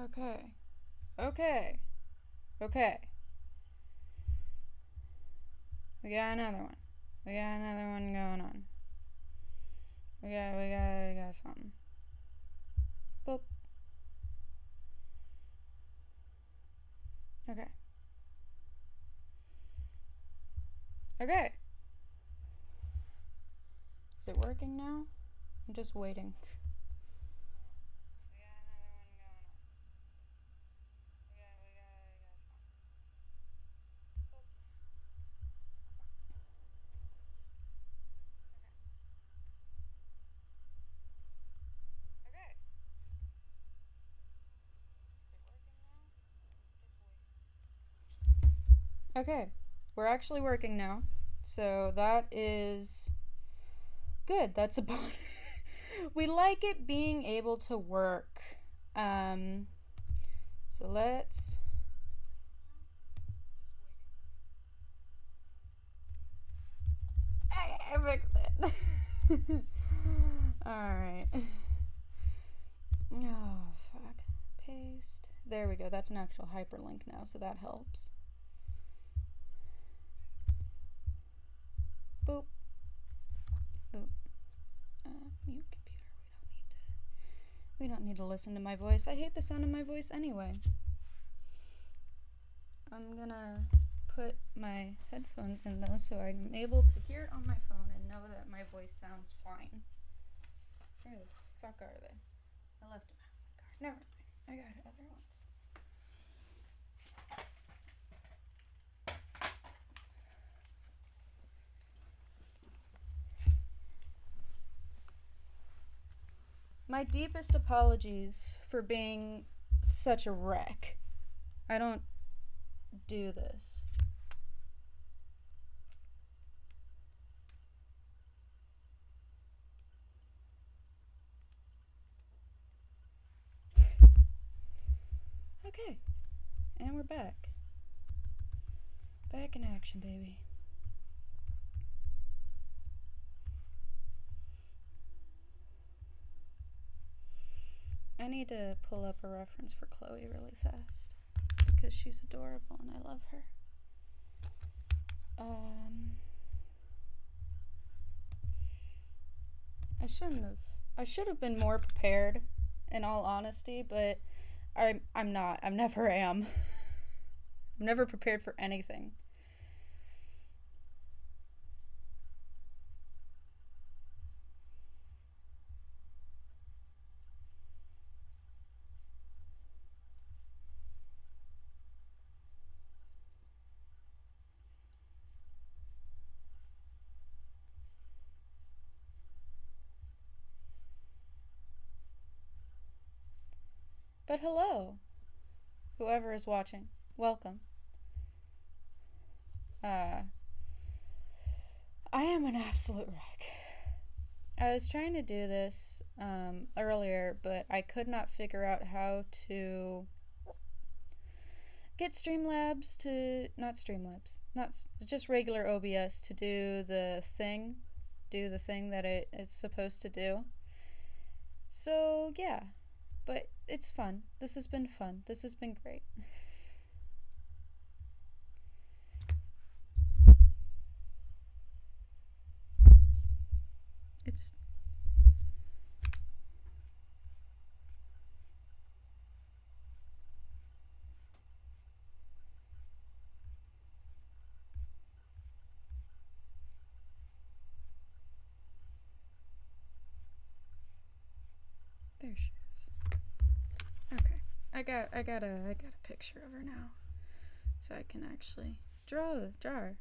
Okay. Okay. Okay. We got another one. We got another one going on. We got something. Boop. Okay. Okay. Is it working now? I'm just waiting. Okay. We're actually working now. So that is good. That's a bonus. We like it being able to work. So let's. I fixed it. Alright. Oh, fuck. Paste. There we go. That's an actual hyperlink now, so that helps. Boop. Boop. Mute computer. We don't need to listen to my voice. I hate the sound of my voice anyway. I'm gonna put my headphones in though so I'm able to hear it on my phone and know that my voice sounds fine. Where the fuck are they? I left them out in the car. Never mind. I got other ones. My deepest apologies for being such a wreck. I don't do this. Okay. And we're back. Back in action, baby. I need to pull up a reference for Chloe really fast because she's adorable and I love her. I should have been more prepared, in all honesty, but I'm not. I never am. I'm never prepared for anything. But hello, whoever is watching. Welcome. I am an absolute wreck. I was trying to do this earlier, but I could not figure out how to get Streamlabs to, not just regular OBS to do the thing that it's supposed to do. So yeah, but it's fun. This has been fun. This has been great. It's there she is. Okay. I got a picture of her now. So I can actually draw her.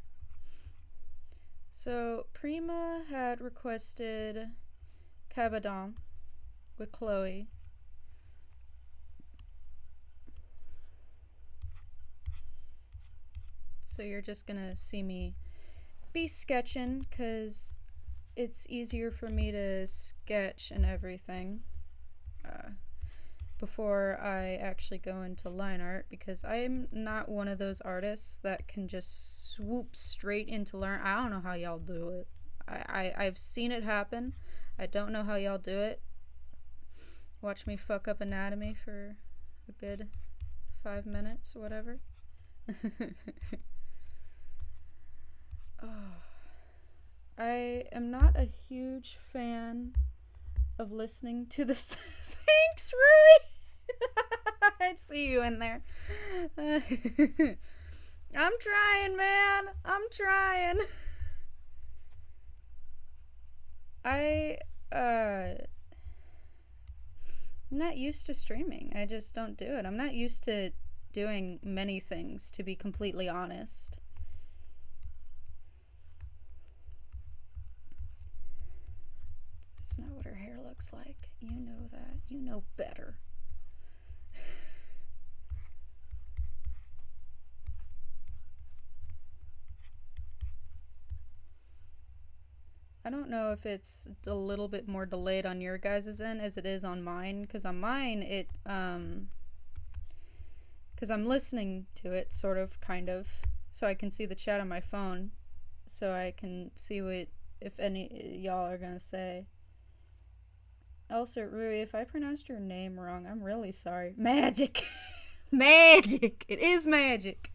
So Prima had requested Cabadon with Chloe. So you're just gonna see me be sketching because it's easier for me to sketch and everything before I actually go into line art, because I'm not one of those artists that can just swoop straight into line. I don't know how y'all do it. I've seen it happen. I don't know how y'all do it. Watch me fuck up anatomy for a good 5 minutes or whatever. Oh, I am not a huge fan of listening to this. Thanks, Rui. I see you in there. I'm trying, man. I'm trying. I'm not used to streaming. I just don't do it. I'm not used to doing many things, to be completely honest. That's not what her hair looks like. You know that. You know better. I don't know if it's a little bit more delayed on your guys' end as it is on mine, because on mine because I'm listening to it, sort of, kind of, so I can see the chat on my phone, so I can see what, if any, y'all are gonna say. Also, Rui, if I pronounced your name wrong, I'm really sorry. Magic! Magic! It is magic!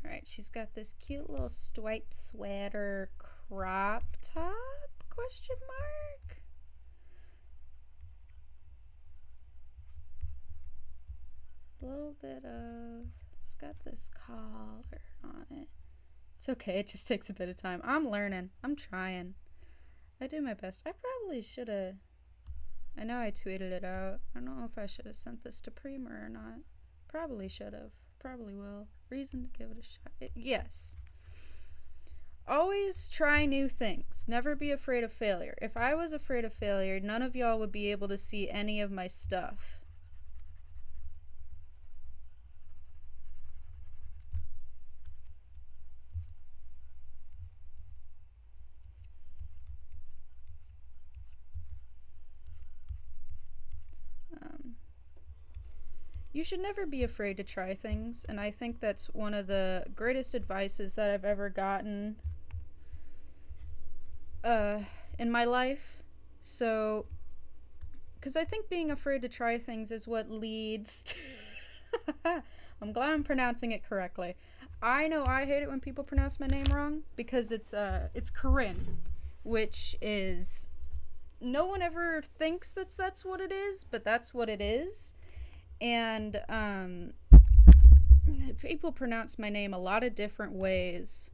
Alright, she's got this cute little striped sweater crop top? Question mark? A little bit of... It's got this collar on it. It's okay, it just takes a bit of time. I'm learning. I'm trying. I do my best. I probably should have... I know I tweeted it out. I don't know if I should have sent this to Premer or not. Probably should have. Probably will. Reason to give it a shot. Yes. Always try new things. Never be afraid of failure. If I was afraid of failure, none of y'all would be able to see any of my stuff. You should never be afraid to try things, and I think that's one of the greatest advices that I've ever gotten in my life. So, because I think being afraid to try things is what leads to... I'm glad I'm pronouncing it correctly. I know I hate it when people pronounce my name wrong, because it's Corinne, which is... No one ever thinks that's what it is, but that's what it is. And people pronounce my name a lot of different ways.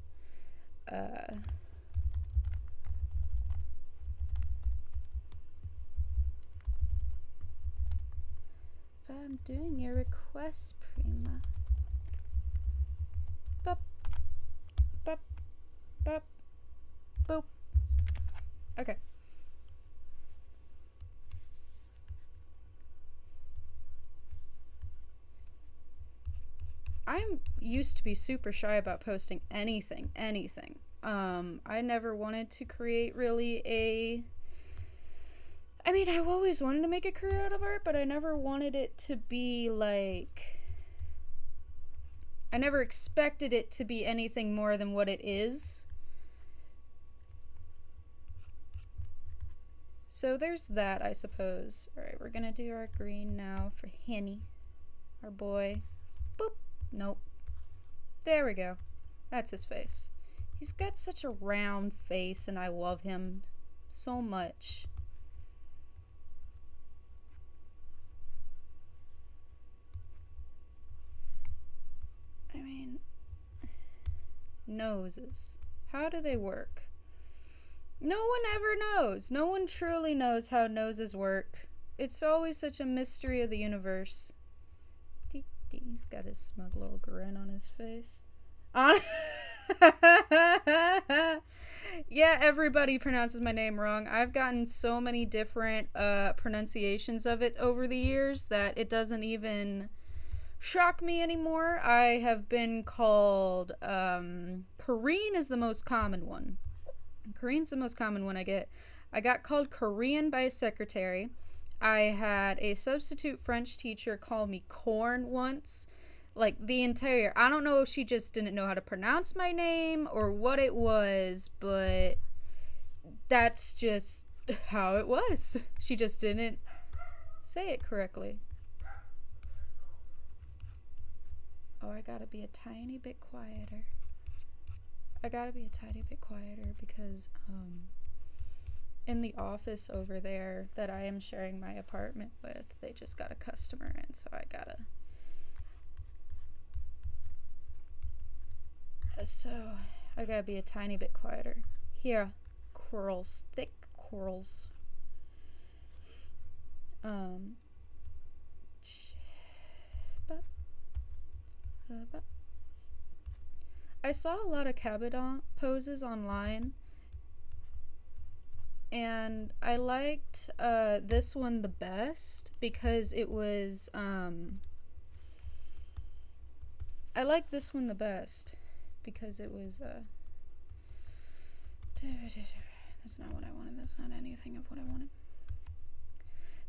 If I'm doing your request, Prima. Bop, bop, bop, boop. Okay. I used to be super shy about posting anything. I never wanted to create really a... I mean, I've always wanted to make a career out of art, but I never wanted it to be like... I never expected it to be anything more than what it is. So there's that, I suppose. Alright, we're gonna do our green now for Henny, our boy. Boop. Nope. There we go. That's his face. He's got such a round face, and I love him so much. I mean, noses. How do they work? No one ever knows. No one truly knows how noses work. It's always such a mystery of the universe. He's got his smug little grin on his face. Yeah, everybody pronounces my name wrong. I've gotten so many different pronunciations of it over the years that it doesn't even shock me anymore. I have been called Korean is the most common one. Korean's the most common one I get. I got called Korean by a secretary. I had a substitute French teacher call me corn once. Like the entire, I don't know if she just didn't know how to pronounce my name or what it was, but that's just how it was. She just didn't say it correctly. Oh, I gotta be a tiny bit quieter. Because in the office over there that I am sharing my apartment with, they just got a customer in, so I gotta be a tiny bit quieter. Here, corals, thick corals. I saw a lot of cabotin poses online, and I liked this one the best because it was I liked this one the best because it was that's not what I wanted. That's not anything of what I wanted.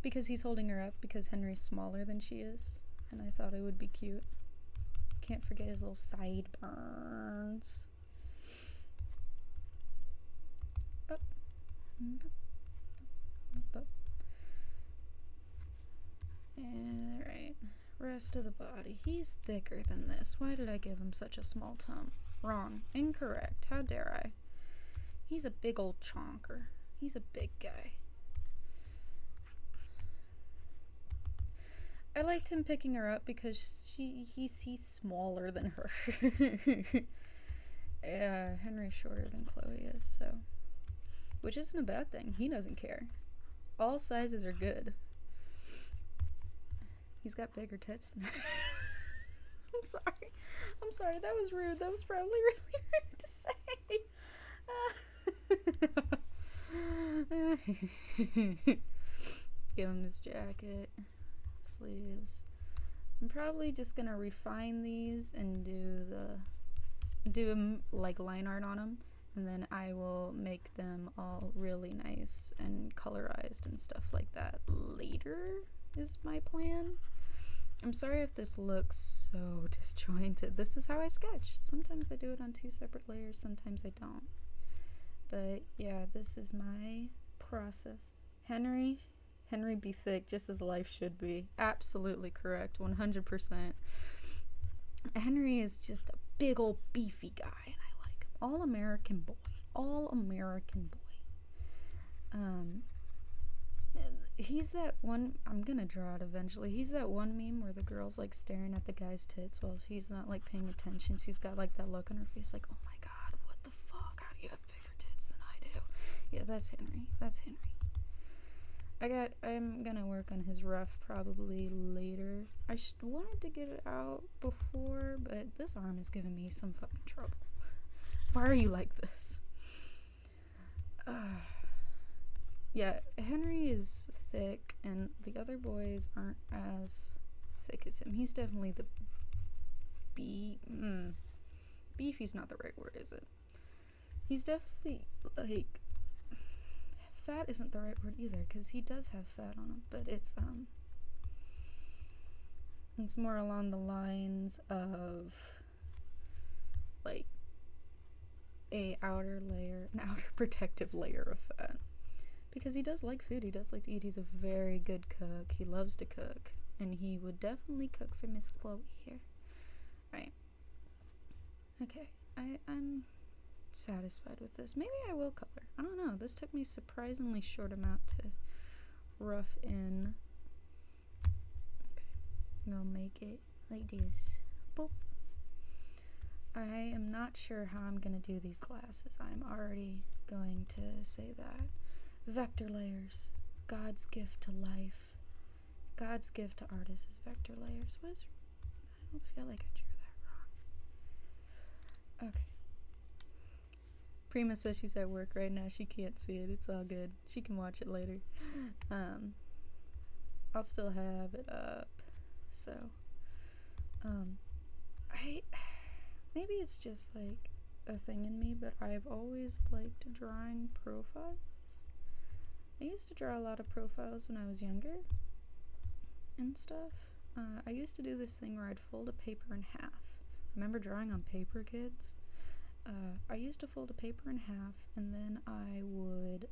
Because he's holding her up because Henry's smaller than she is, and I thought it would be cute. Can't forget his little sideburns. Alright, rest of the body. He's thicker than this. Why did I give him such a small tum? Wrong. Incorrect. How dare I? He's a big old chonker. He's a big guy. I liked him picking her up because he's smaller than her. Yeah, Henry's shorter than Chloe is, so. Which isn't a bad thing. He doesn't care. All sizes are good. He's got bigger tits than her. I'm sorry, that was rude. That was probably really rude to say. Give him his jacket. Sleeves. I'm probably just gonna refine these and do like line art on them, and then I will make them all really nice and colorized and stuff like that later is my plan. I'm sorry if this looks so disjointed. This is how I sketch. Sometimes I do it on 2 separate layers, sometimes I don't. But yeah, this is my process. Henry be thick just as life should be. Absolutely correct. 100%. Henry is just a big old beefy guy, and I like him. All American boy. He's that one, I'm gonna draw it eventually. He's that one meme where the girl's like staring at the guy's tits while he's not like paying attention. She's got like that look on her face like, oh my god, what the fuck? How do you have bigger tits than I do? Yeah, that's Henry. I'm gonna work on his rough probably later. I wanted to get it out before, but this arm is giving me some fucking trouble. Why are you like this? Yeah, Henry is thick, and the other boys aren't as thick as him. He's definitely the beefy's not the right word, is it? He's definitely, like, fat isn't the right word either, because he does have fat on him, but it's more along the lines of, like, an outer protective layer of fat. Because he does like food, he does like to eat, he's a very good cook, he loves to cook, and he would definitely cook for Miss Chloe here. Right. Okay, I'm satisfied with this. Maybe I will color. I don't know, this took me surprisingly short amount to rough in. Okay, I'm gonna make it like this. Boop. I am not sure how I'm gonna do these glasses. I'm already going to say that. Vector layers. God's gift to life. God's gift to artists is vector layers. I don't feel like I drew that wrong. Okay. Prima says she's at work right now. She can't see it. It's all good. She can watch it later. I'll still have it up. So, maybe it's just like a thing in me, but I've always liked drawing profiles. I used to draw a lot of profiles when I was younger and stuff, I used to do this thing where I'd fold a paper in half. Remember drawing on paper, kids? I used to fold a paper in half, and then I would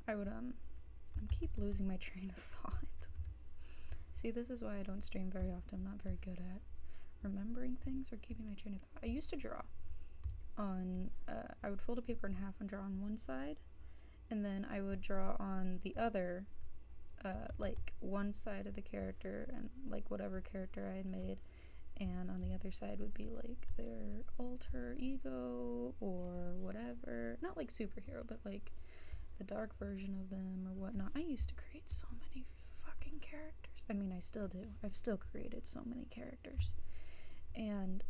I keep losing my train of thought. See, this is why I don't stream very often. I'm not very good at remembering things or keeping my train of thought. I used to draw on, I would fold a paper in half and draw on one side, and then I would draw on the other, like one side of the character and like whatever character I had made, and on the other side would be like their alter ego or whatever. Not like superhero, but like the dark version of them or whatnot. I used to create so many fucking characters. I mean, I still do. I've still created so many characters. And,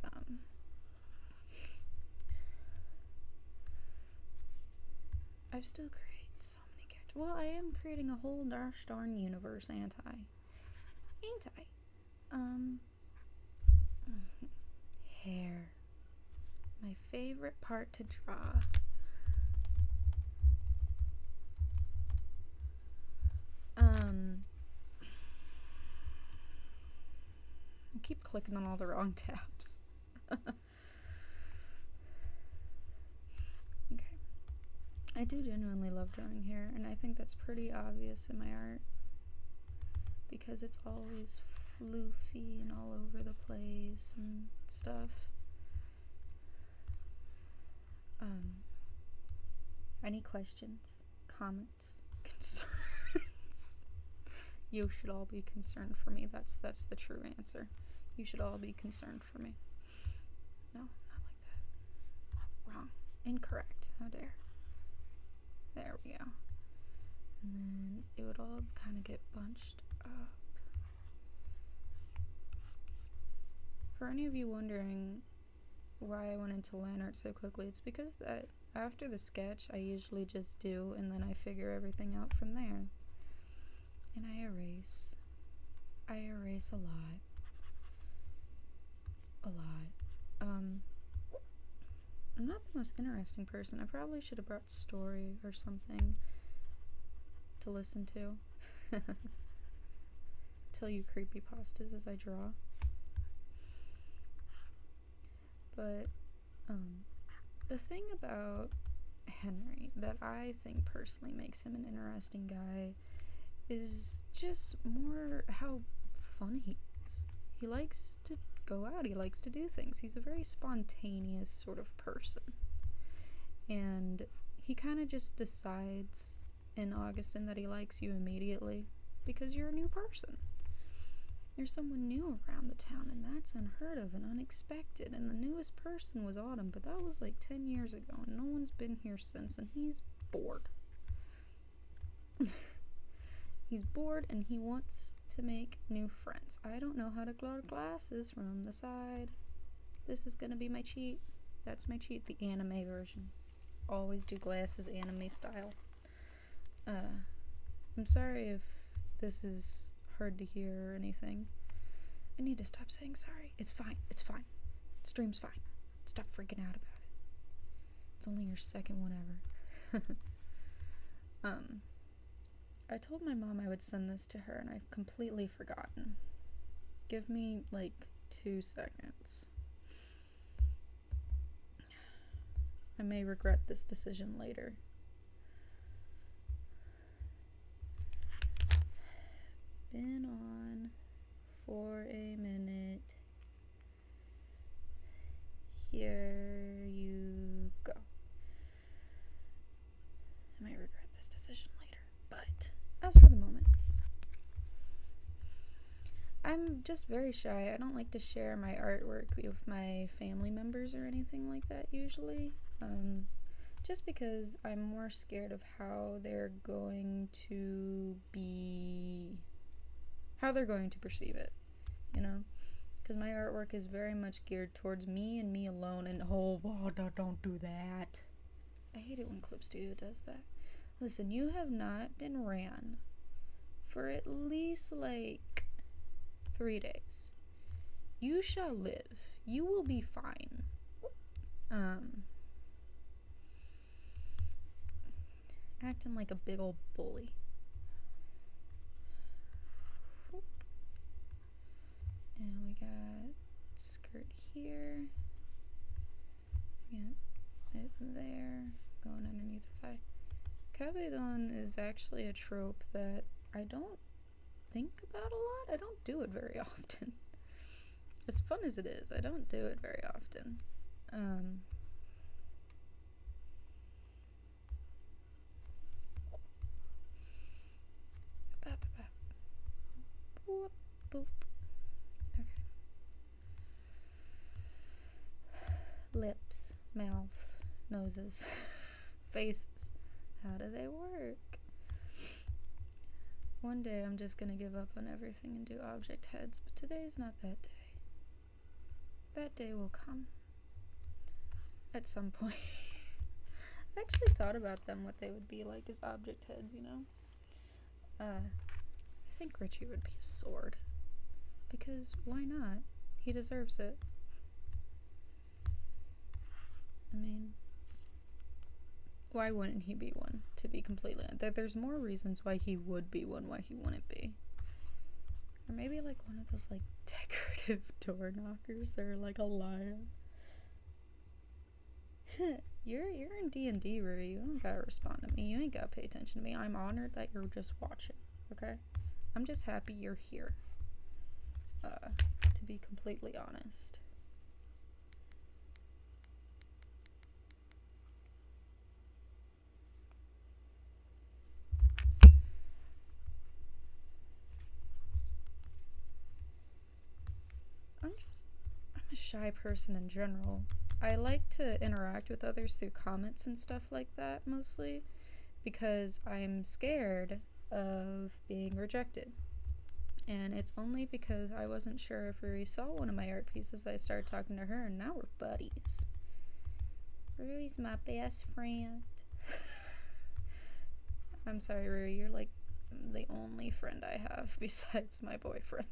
I've still created so many characters. Well, I am creating a whole gosh darn universe, ain't I? Hair. My favorite part to draw. I keep clicking on all the wrong tabs. Okay. I do genuinely love drawing hair, and I think that's pretty obvious in my art because it's always floofy and all over the place and stuff. Any questions, comments, concerns? You should all be concerned for me. That's the true answer. You should all be concerned for me. No, not like that. Wrong. Incorrect. How dare. There we go. And then it would all kind of get bunched up. For any of you wondering why I went into line art so quickly, it's because that after the sketch I usually just do, and then I figure everything out from there. And I erase a lot. I'm not the most interesting person. I probably should have brought story or something to listen to. Tell you creepypastas as I draw. But, the thing about Henry that I think personally makes him an interesting guy is just more how fun he is. He likes to go out, he likes to do things. He's a very spontaneous sort of person. And he kind of just decides in Augustin that he likes you immediately because you're a new person. You're someone new around the town, and that's unheard of and unexpected. And the newest person was Autumn, but that was like 10 years ago, and no one's been here since, and he's bored. He's bored, and he wants to make new friends. I don't know how to glue glasses from the side. This is gonna be my cheat. That's my cheat, the anime version. Always do glasses anime style. I'm sorry if this is hard to hear or anything. I need to stop saying sorry. It's fine. It's fine. Stream's fine. Stop freaking out about it. It's only your second one ever. I told my mom I would send this to her, and I've completely forgotten. Give me like 2 seconds. I may regret this decision later. Been on for a minute. Here you go. I might regret this decision later, but as for the moment, I'm just very shy. I don't like to share my artwork with my family members or anything like that usually. Just because I'm more scared of how they're going to perceive it, you know? Because my artwork is very much geared towards me and me alone, and don't do that. I hate it when Clip Studio does that. Listen, you have not been ran for at least like 3 days. You shall live. You will be fine. Acting like a big old bully. Whoop. And we got skirt here. We got it there. Going underneath the thigh. Cabedon is actually a trope that I don't think about a lot. I don't do it very often. As fun as it is, I don't do it very often. Boop, boop. Okay. Lips, mouths, noses, faces. How do they work? One day I'm just gonna give up on everything and do object heads, but today's not that day. That day will come. At some point. I actually thought about them, what they would be like as object heads, you know? I think Richie would be a sword. Because why not? He deserves it. I mean, why wouldn't he be one, to be completely honest? There's more reasons why he would be one, why he wouldn't be. Or maybe like one of those like decorative door knockers that are like a lion. You're in D&D, Rui. You don't gotta respond to me. You ain't gotta pay attention to me. I'm honored that you're just watching, okay? I'm just happy you're here. To be completely honest. I'm a shy person in general. I like to interact with others through comments and stuff like that, mostly, because I'm scared of being rejected. And it's only because I wasn't sure if Rui saw one of my art pieces I started talking to her, and now we're buddies. Rui's my best friend. I'm sorry, Rui, you're like the only friend I have besides my boyfriend.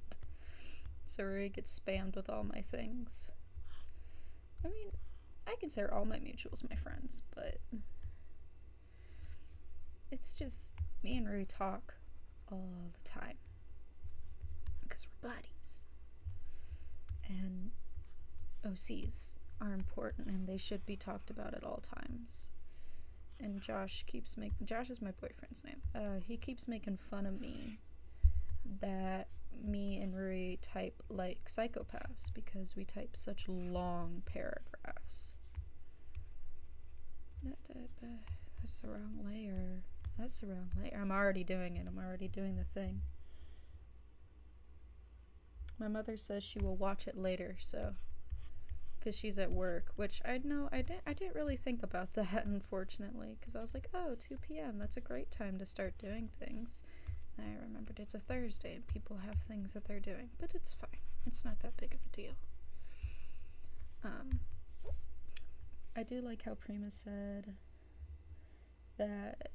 So Rui gets spammed with all my things. I mean, I consider all my mutuals my friends, but it's just me and Rui talk all the time because we're buddies. And OCs are important and they should be talked about at all times. And Josh is my boyfriend's name. He keeps making fun of me that me and Rui type like psychopaths because we type such long paragraphs. That's the wrong layer. That's the wrong layer. I'm already doing it. I'm already doing the thing. My mother says she will watch it later, so because she's at work, which I didn't really think about that, unfortunately, because I was like, oh, 2 p.m. That's a great time to start doing things. And I remembered it's a Thursday and people have things that they're doing, but it's fine. It's not that big of a deal. I do like how Prima said that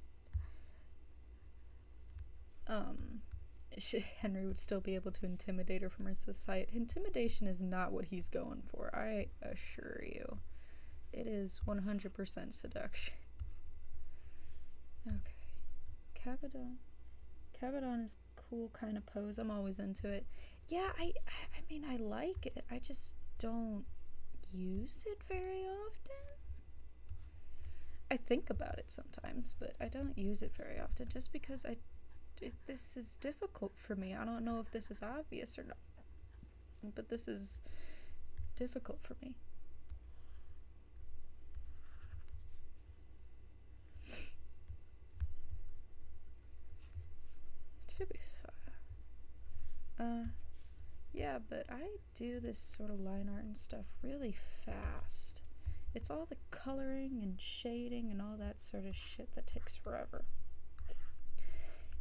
Henry would still be able to intimidate her from her society. Intimidation is not what he's going for, I assure you. It is 100% seduction. Okay. Cabedon is cool kind of pose. I'm always into it. Yeah, I mean, I like it. I just don't use it very often. I think about it sometimes, but I don't use it very often just because this is difficult for me. I don't know if this is obvious or not, but this is difficult for me. It should be fun. Yeah, but I do this sort of line art and stuff really fast. It's all the coloring and shading and all that sort of shit that takes forever.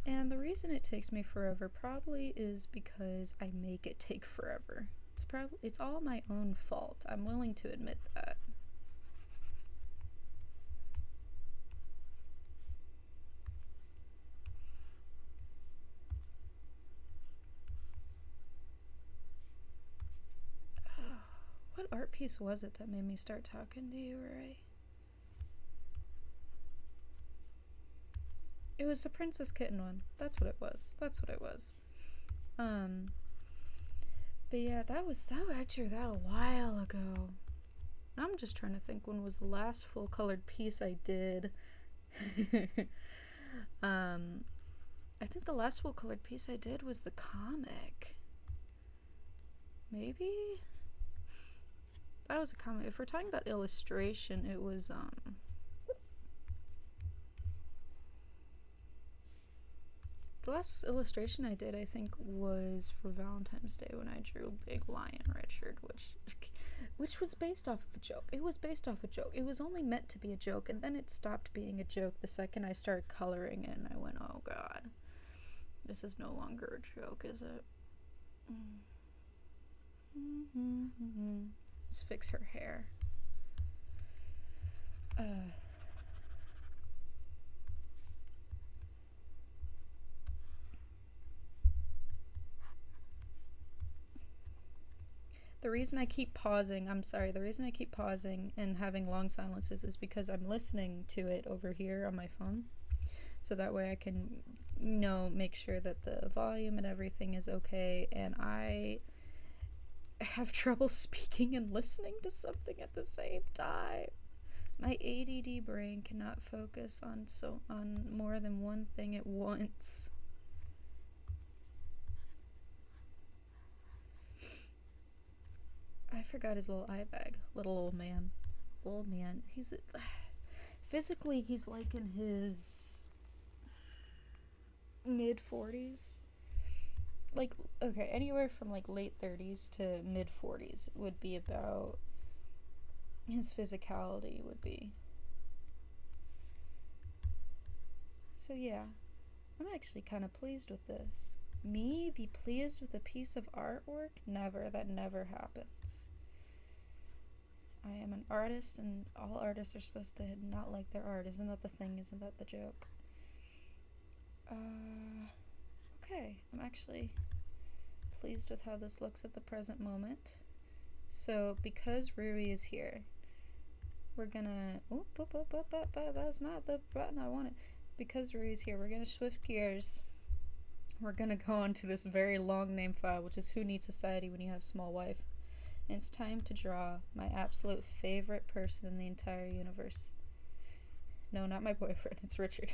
And the reason it takes me forever probably is because I make it take forever. It's all my own fault. I'm willing to admit that. What art piece was it that made me start talking to you, Ray? It was the Princess Kitten one. That's what it was. But yeah, I drew that a while ago. I'm just trying to think when was the last full colored piece I did. I think the last full colored piece I did was the comic. Maybe? That was a comic. If we're talking about illustration, it was the last illustration I did, I think, was for Valentine's Day when I drew Big Lion Richard, which was based off of a joke. It was based off a joke. It was only meant to be a joke, and then it stopped being a joke the second I started coloring it, and I went, oh god, this is no longer a joke, is it? Let's fix her hair. The reason I keep pausing and having long silences is because I'm listening to it over here on my phone. So that way I can, make sure that the volume and everything is okay. And I have trouble speaking and listening to something at the same time. My ADD brain cannot focus on more than one thing at once. I forgot his little eye bag. Little old man. Physically, he's like in his mid-40s. Like, okay, anywhere from like late 30s to mid-40s would be about his physicality would be. So yeah, I'm actually kind of pleased with this. Me be pleased with a piece of artwork? Never. That never happens. I am an artist, and all artists are supposed to not like their art. Isn't that the thing? Isn't that the joke? Okay. I'm actually pleased with how this looks at the present moment. So, because Rui is here, we're gonna... that's not the button I wanted. Because Rui is here, we're gonna shift gears. We're gonna go on to this very long name file, which is Who Needs Society When You Have Small Wife. And it's time to draw my absolute favorite person in the entire universe. No, not my boyfriend, it's Richard.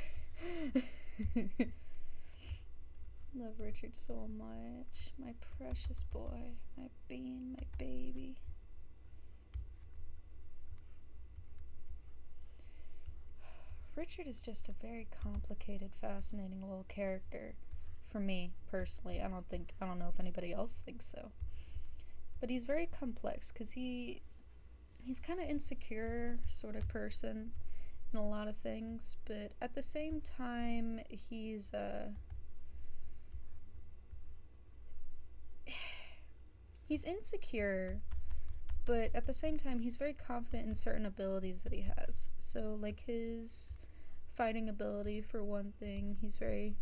Love Richard so much. My precious boy. My bean, my baby. Richard is just a very complicated, fascinating little character. For me, personally. I don't know if anybody else thinks so. But he's very complex, because he's kind of insecure sort of person in a lot of things, but at the same time, he's insecure, but at the same time, he's very confident in certain abilities that he has. So, like, his fighting ability, for one thing, he's very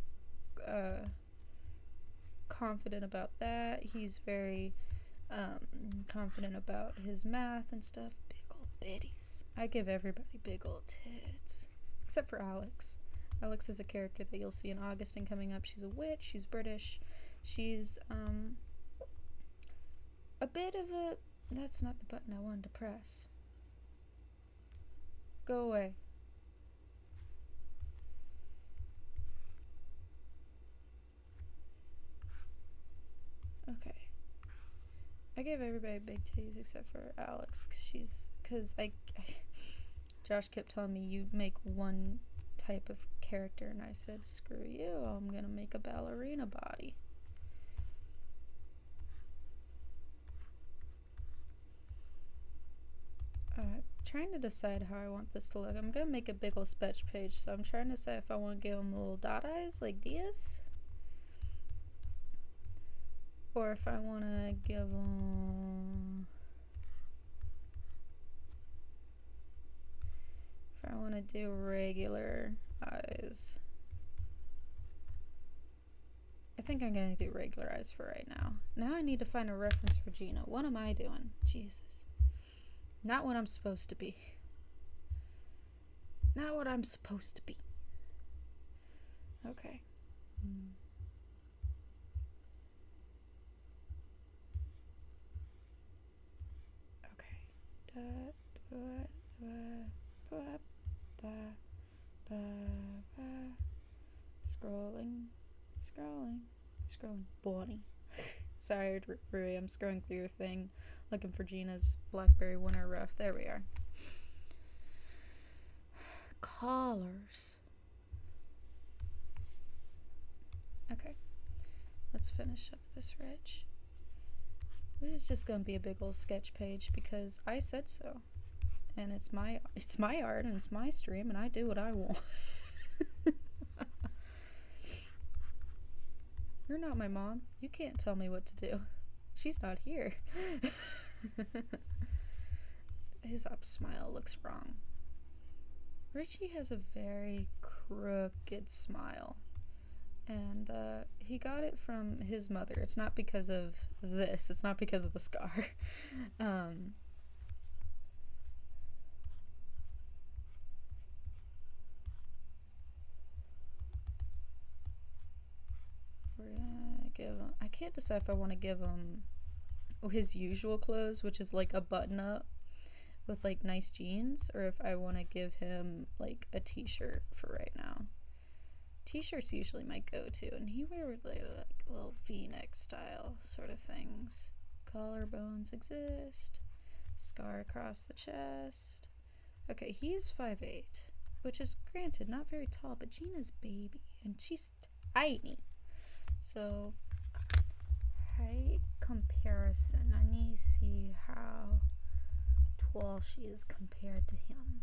confident about that. He's very confident about his math and stuff. Big old bitties. I give everybody big old tits. Except for Alex. Alex is a character that you'll see in August and coming up. She's a witch. She's British. She's a bit of a... That's not the button I wanted to press. Go away. Okay. I gave everybody big titties except for Alex, because Josh kept telling me you make one type of character, and I said, screw you, I'm gonna make a ballerina body. Trying to decide how I want this to look. I'm gonna make a big ol' sketch page, so I'm trying to decide if I want to give him little dot eyes like Diaz, or if I want to give him... If I want to do regular eyes. I think I'm going to do regular eyes for right now. Now I need to find a reference for Gina. What am I doing? Jesus. Not what I'm supposed to be. Not what I'm supposed to be. Okay. Scrolling. Bonnie. Sorry, Rui, I'm scrolling through your thing, looking for Gina's Blackberry Winter Rough. There we are. Collars. Okay, let's finish up this ridge. This is just gonna be a big old sketch page because I said so, and it's my art and it's my stream and I do what I want. You're not my mom. You can't tell me what to do. She's not here. His up smile looks wrong. Richie has a very crooked smile. And he got it from his mother. It's not because of this. It's not because of the scar. We're gonna give him... I can't decide if I want to give him his usual clothes, which is like a button up with like nice jeans, or if I want to give him like a t-shirt for right now. T-shirts usually my go-to, and he wears like little v-neck style sort of things. Collarbones exist. Scar across the chest. Okay, he's 5'8", which is granted not very tall, but Gina's baby, and she's tiny. So, height comparison. I need to see how tall she is compared to him.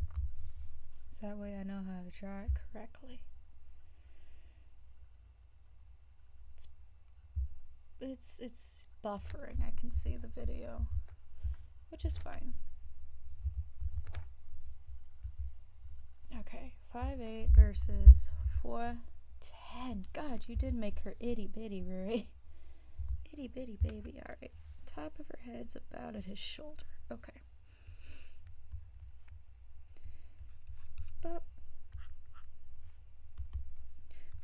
So that way I know how to draw it correctly. It's buffering. I can see the video, which is fine. Okay, 5'8" versus 4'10". God, you did make her itty bitty, Rui. Itty bitty baby. Alright. Top of her head's about at his shoulder. Okay. But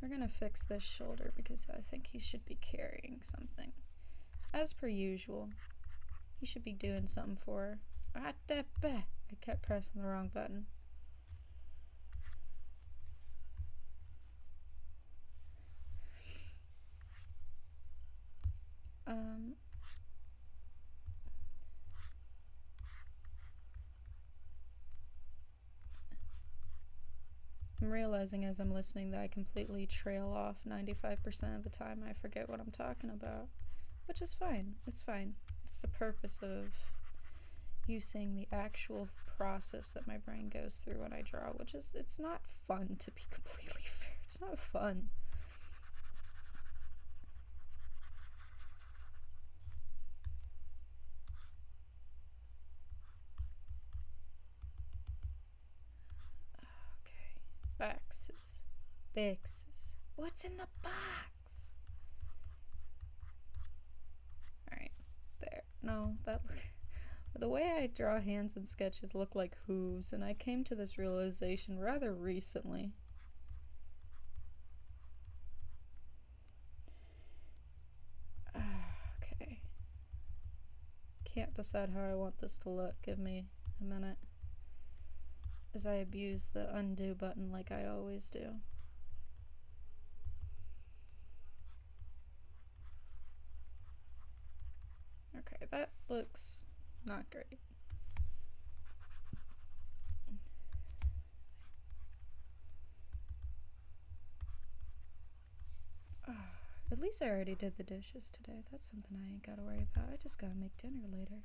we're gonna fix this shoulder because I think he should be carrying something. As per usual, he should be doing something for her. I kept pressing the wrong button. I'm realizing as I'm listening that I completely trail off 95% of the time. I forget what I'm talking about, which is fine. It's fine. It's the purpose of you seeing the actual process that my brain goes through when I draw, which is, it's not fun, to be completely fair. It's not fun. Boxes. Boxes. What's in the box? Alright, there. No, that the way I draw hands in sketches look like hooves, and I came to this realization rather recently. Okay. Can't decide how I want this to look. Give me a minute. As I abuse the undo button like I always do. Okay, that looks not great. At least I already did the dishes today. That's something I ain't gotta worry about. I just gotta make dinner later.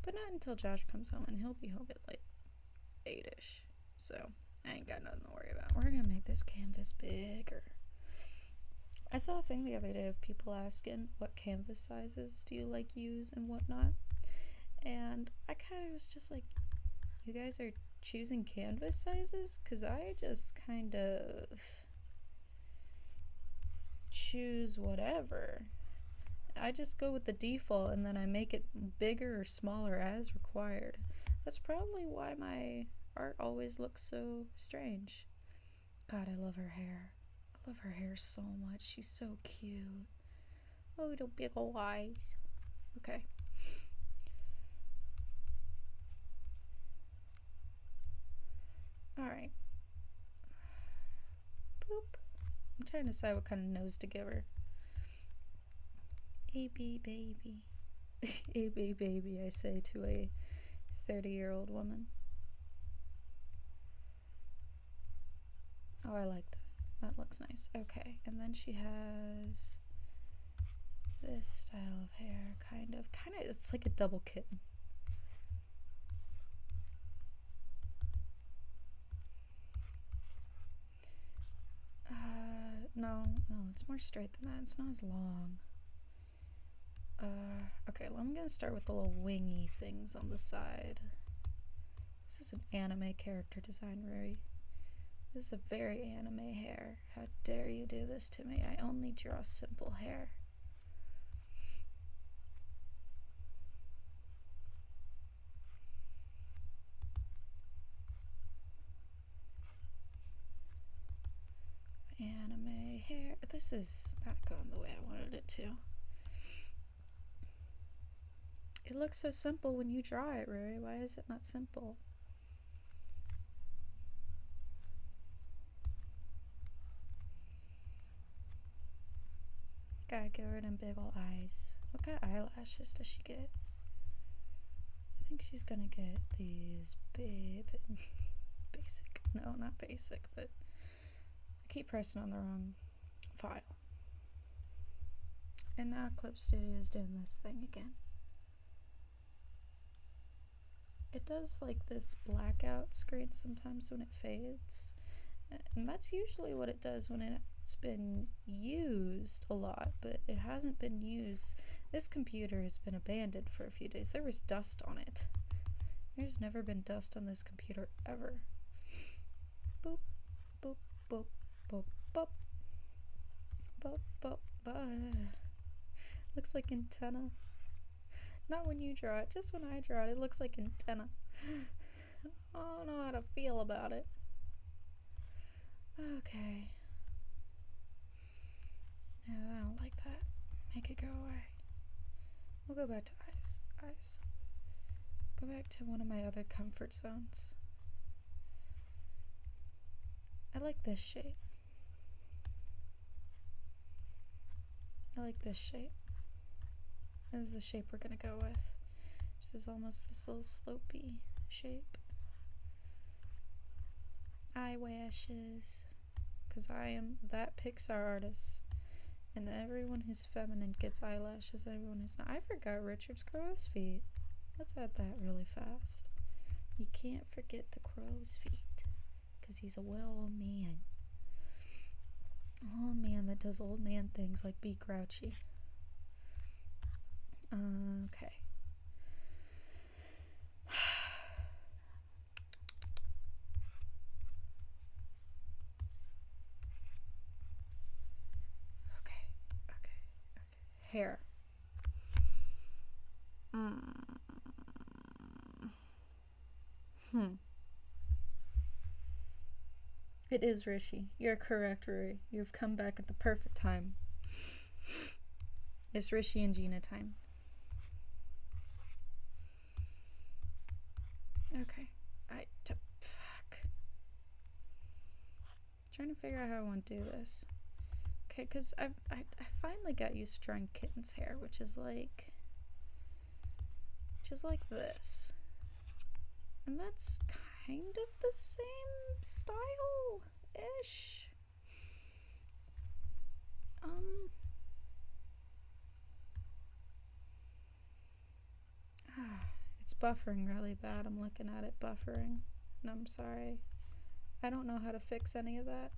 But not until Josh comes home, and he'll be home at like 8-ish. So I ain't got nothing to worry about. We're gonna make this canvas bigger. I saw a thing the other day of people asking what canvas sizes do you like use and whatnot, and I kind of was just like, you guys are choosing canvas sizes? Because I just kind of choose whatever. I just go with the default and then I make it bigger or smaller as required. That's probably why my art always looks so strange. God, I love her hair. I love her hair so much. She's so cute. Oh, the big ol' eyes. Okay. Alright. Boop. I'm trying to decide what kind of nose to give her. A-B baby. A-B baby, I say to a 30-year-old woman. Oh, I like that. That looks nice. Okay, and then she has this style of hair, kind of, it's like a double kitten. No, it's more straight than that. It's not as long. Okay, well, I'm gonna start with the little wingy things on the side. This is an anime character design, Ruri. This is a very anime hair. How dare you do this to me? I only draw simple hair. Anime hair. This is not going the way I wanted it to. It looks so simple when you draw it, Ruri. Why is it not simple? Gotta give her them big ol' eyes. What kind of eyelashes does she get? I think she's gonna get these big and basic. No, not basic, but I keep pressing on the wrong file. And now Clip Studio is doing this thing again. It does like this blackout screen sometimes when it fades. And that's usually what it does when it's been used a lot, but it hasn't been used. This computer has been abandoned for a few days. There was dust on it. There's never been dust on this computer ever. Boop, boop, boop, boop, boop. Boop, boop, boop. Looks like antenna. Not when you draw it, just when I draw it, it looks like antenna. I don't know how to feel about it. Okay. Yeah, I don't like that. Make it go away. We'll go back to eyes. Eyes. Go back to one of my other comfort zones. I like this shape. I like this shape. This is the shape we're gonna go with. This is almost this little slopey shape. Eyelashes. Because I am that Pixar artist. And everyone who's feminine gets eyelashes, everyone who's not. I forgot Richard's crow's feet. Let's add that really fast. You can't forget the crow's feet. Because he's a well old man. Oh man, that does old man things like be grouchy. Okay. Okay. Hair. It is Rishi. You're correct, Ruri. You've come back at the perfect time. It's Rishi and Gina time. Okay. Fuck. Trying to figure out how I want to do this. Okay, because I finally got used to drawing kitten's hair, which is like this. And that's kind of the same style-ish. It's buffering really bad. I'm looking at it buffering. And I'm sorry. I don't know how to fix any of that.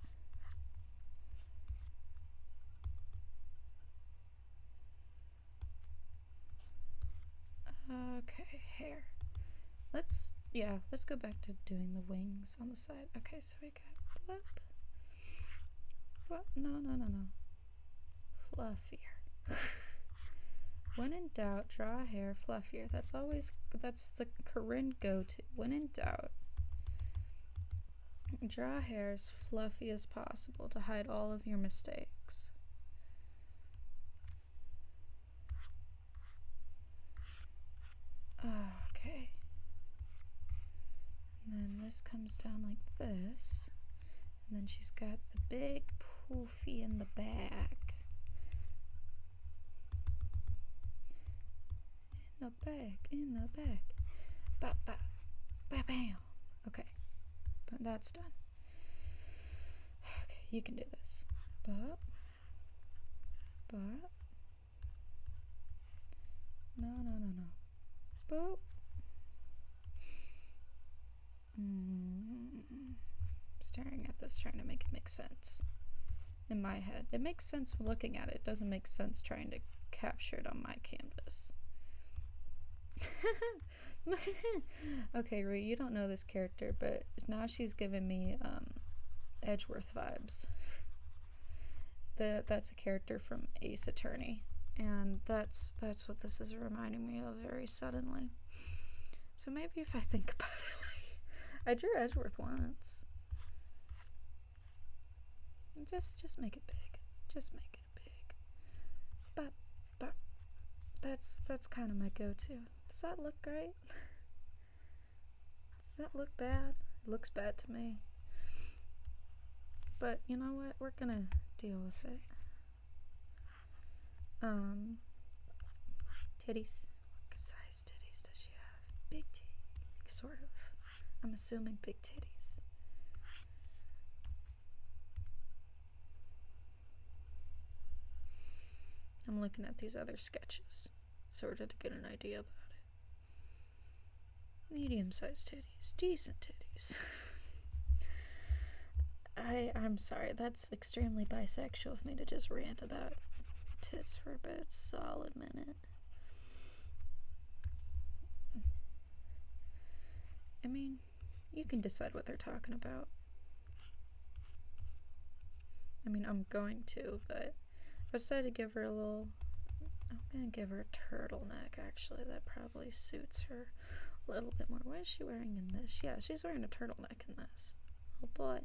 Okay, hair. Let's go back to doing the wings on the side. Okay, so we got flip. What? No. Fluffier. When in doubt, draw hair fluffier. That's the Corinne go-to. When in doubt, Draw hair as fluffy as possible to hide all of your mistakes. Okay. And then this comes down like this. And then she's got the big poofy in the back. In the back. Bop, bop, bam, bam. Okay. But that's done. Okay, you can do this. Bop. Bop. No. Boop. Staring at this, trying to make it make sense. In my head. It makes sense looking at it. It doesn't make sense trying to capture it on my canvas. Okay, Rui, you don't know this character, but now she's giving me Edgeworth vibes. That's a character from Ace Attorney, and that's what this is reminding me of very suddenly. So maybe if I think about it, I drew Edgeworth once. Just make it big. Just make it big. But that's kind of my go-to. Does that look great? Does that look bad? It looks bad to me. But you know what? We're gonna deal with it. Titties. What size titties does she have? Big titties. Sort of. I'm assuming big titties. I'm looking at these other sketches, sort of to get an idea about it. Medium-sized titties, decent titties. I'm sorry, that's extremely bisexual of me to just rant about tits for a bit, solid minute. I mean, you can decide what they're talking about. I mean, I'm going to, but I decided to give her a little, I'm gonna give her a turtleneck, actually. That probably suits her a little bit more. What is she wearing in this? Yeah, she's wearing a turtleneck in this. Oh boy.